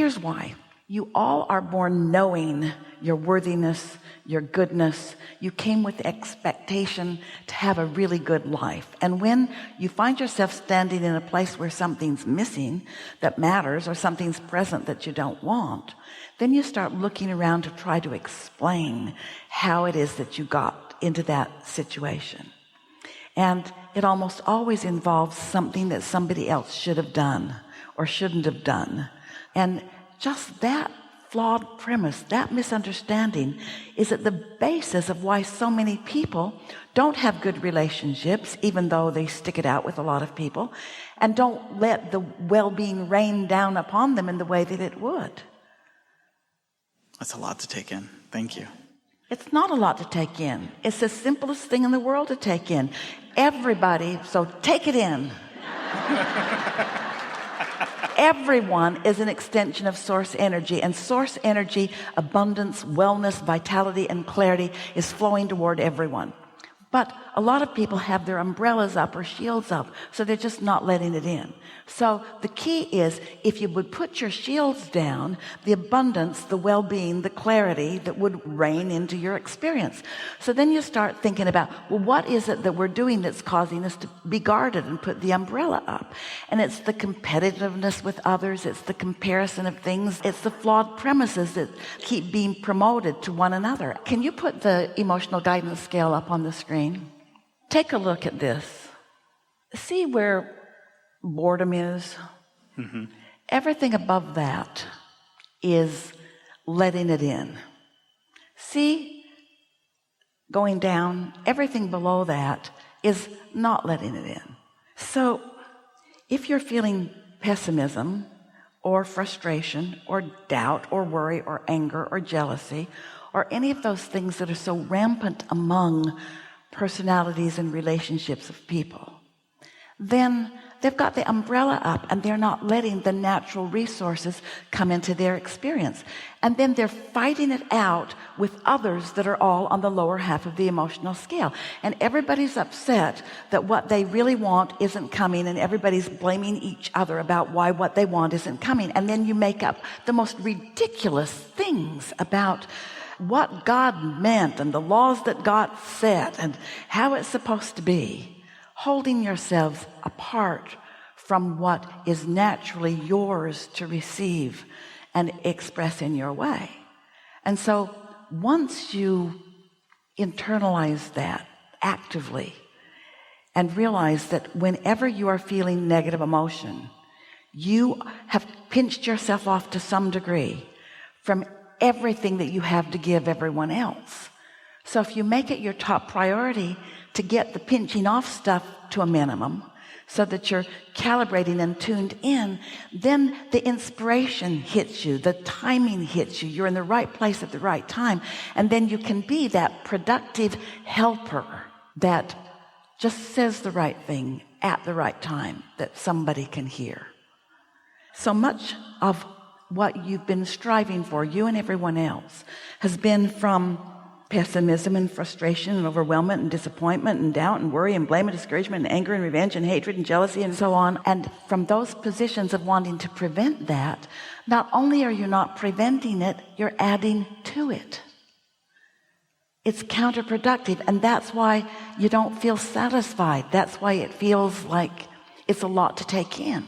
Here's why. You all are born knowing your worthiness, your goodness. You came with the expectation to have a really good life. And when you find yourself standing in a place where something's missing that matters, or something's present that you don't want, then you start looking around to try to explain how it is that you got into that situation. And it almost always involves something that somebody else should have done or shouldn't have done. And just that flawed premise, that misunderstanding, is at the basis of why so many people don't have good relationships, even though they stick it out with a lot of people, and don't let the well-being rain down upon them in the way that it would. That's a lot to take in. Thank you. It's not a lot to take in. It's the simplest thing in the world to take in. Everybody, so take it in. Everyone is an extension of source energy, and source energy, abundance, wellness, vitality, and clarity is flowing toward everyone. But a lot of people have their umbrellas up or shields up, so they're just not letting it in. So the key is, if you would put your shields down, the abundance, the well-being, the clarity that would rain into your experience. So then you start thinking about, well, what is it that we're doing that's causing us to be guarded and put the umbrella up? And it's the competitiveness with others. It's the comparison of things. It's the flawed premises that keep being promoted to one another. Can you put the emotional guidance scale up on the screen? Take a look at this. See where boredom is? Mm-hmm. Everything above that is letting it in. See, going down, everything below that is not letting it in. So if you're feeling pessimism or frustration or doubt or worry or anger or jealousy or any of those things that are so rampant among personalities and relationships of people, then they've got the umbrella up and they're not letting the natural resources come into their experience. And then they're fighting it out with others that are all on the lower half of the emotional scale. And everybody's upset that what they really want isn't coming, and everybody's blaming each other about why what they want isn't coming. And then you make up the most ridiculous things about what God meant and the laws that God set and how it's supposed to be, holding yourselves apart from what is naturally yours to receive and express in your way. And so once you internalize that actively and realize that whenever you are feeling negative emotion, you have pinched yourself off to some degree from everything that you have to give everyone else. So if you make it your top priority to get the pinching off stuff to a minimum so that you're calibrating and tuned in, then the inspiration hits you, the timing hits you, you're in the right place at the right time, and then you can be that productive helper that just says the right thing at the right time that somebody can hear. So much of what you've been striving for, you and everyone else, has been from pessimism and frustration and overwhelmment and disappointment and doubt and worry and blame and discouragement and anger and revenge and hatred and jealousy and so on. And from those positions of wanting to prevent that, not only are you not preventing it, you're adding to it. It's counterproductive, and that's why you don't feel satisfied. That's why it feels like it's a lot to take in.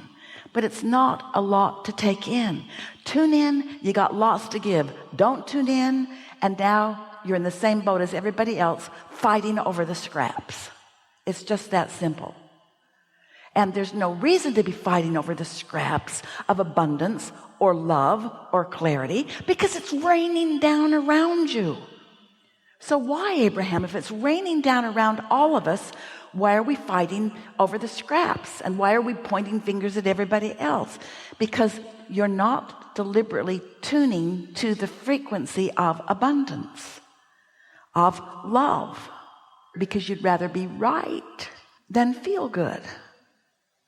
But it's not a lot to take in. Tune in, you got lots to give. Don't tune in, and now you're in the same boat as everybody else, fighting over the scraps. It's just that simple. And there's no reason to be fighting over the scraps of abundance or love or clarity, because it's raining down around you. So why, Abraham, if it's raining down around all of us, why are we fighting over the scraps? And why are we pointing fingers at everybody else? Because you're not deliberately tuning to the frequency of abundance, of love, because you'd rather be right than feel good.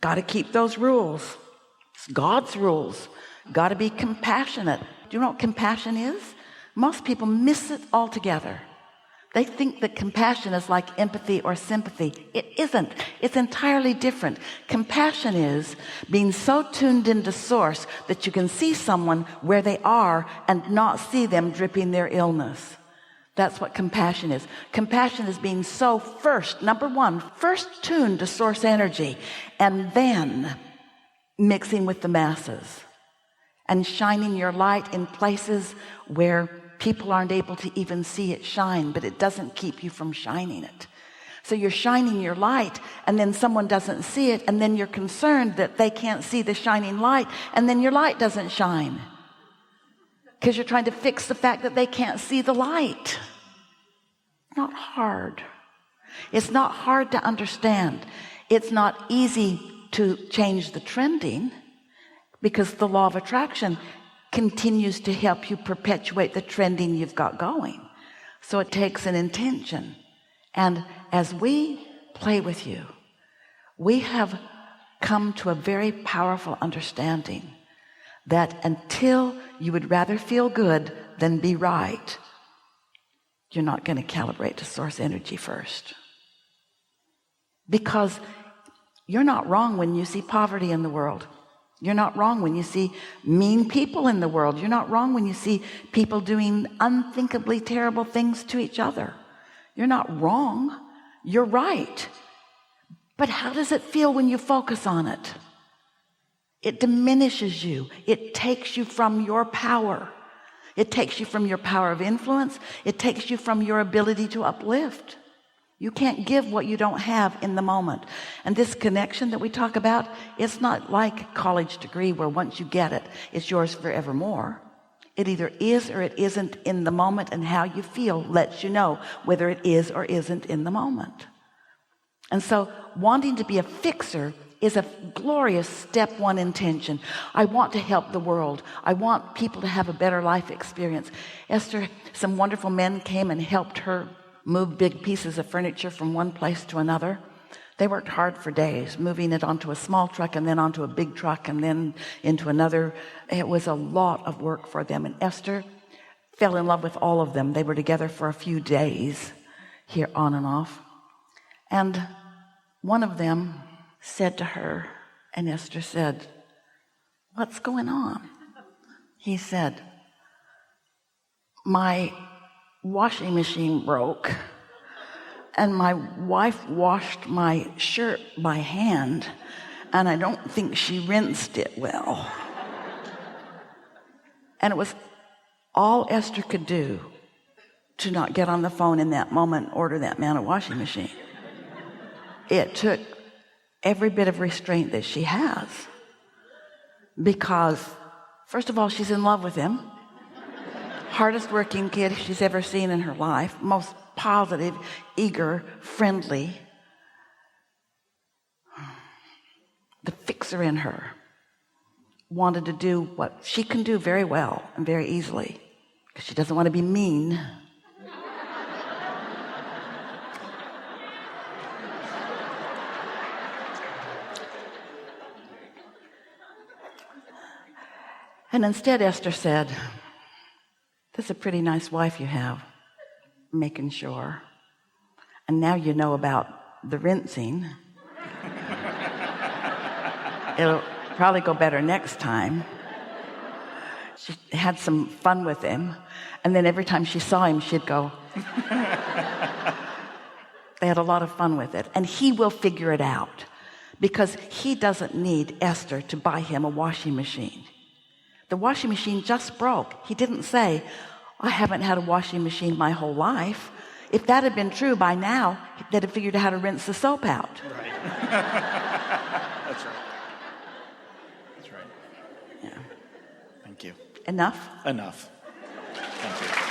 Got to keep those rules. It's God's rules. Got to be compassionate. Do you know what compassion is? Most people miss it altogether. They think that compassion is like empathy or sympathy. It isn't. It's entirely different. Compassion is being so tuned into source that you can see someone where they are and not see them dripping their illness. That's what compassion is. Compassion is being so number one, first tuned to source energy, and then mixing with the masses and shining your light in places where people aren't able to even see it shine, but it doesn't keep you from shining it. So you're shining your light, and then someone doesn't see it, and then you're concerned that they can't see the shining light, and then your light doesn't shine because you're trying to fix the fact that they can't see the light. Not hard. It's not hard to understand. It's not easy to change the trending, because the law of attraction continues to help you perpetuate the trending you've got going. So it takes an intention. And as we play with you, we have come to a very powerful understanding that until you would rather feel good than be right, you're not going to calibrate to source energy first. Because you're not wrong when you see poverty in the world. You're not wrong when you see mean people in the world. You're not wrong when you see people doing unthinkably terrible things to each other. You're not wrong. You're right. But how does it feel when you focus on it? It diminishes you. It takes you from your power. It takes you from your power of influence. It takes you from your ability to uplift. You can't give what you don't have in the moment. And this connection that we talk about, it's not like a college degree where once you get it, it's yours forevermore. It either is or it isn't in the moment, and how you feel lets you know whether it is or isn't in the moment. And so wanting to be a fixer is a glorious step one intention. I want to help the world. I want people to have a better life experience. Esther, some wonderful men came and helped her move big pieces of furniture from one place to another. They worked hard for days, moving it onto a small truck and then onto a big truck and then into another. It was a lot of work for them. And Esther fell in love with all of them. They were together for a few days, here on and off. And one of them said to her, and Esther said, "What's going on?" He said, "My washing machine broke, and my wife washed my shirt by hand, and I don't think she rinsed it well." And it was all Esther could do to not get on the phone in that moment and order that man a washing machine. It took every bit of restraint that she has, because first of all, she's in love with him. Hardest working kid she's ever seen in her life, most positive, eager, friendly. The fixer in her wanted to do what she can do very well and very easily, because she doesn't want to be mean. And instead Esther said, "That's a pretty nice wife you have, making sure. And now you know about the rinsing. It'll probably go better next time." She had some fun with him, and then every time she saw him, she'd go. They had a lot of fun with it, and he will figure it out, because he doesn't need Esther to buy him a washing machine. The washing machine just broke. He didn't say, "I haven't had a washing machine my whole life." If that had been true by now, they'd have figured out how to rinse the soap out. Right. That's right. That's right. Yeah. Thank you. Enough? Enough. Thank you.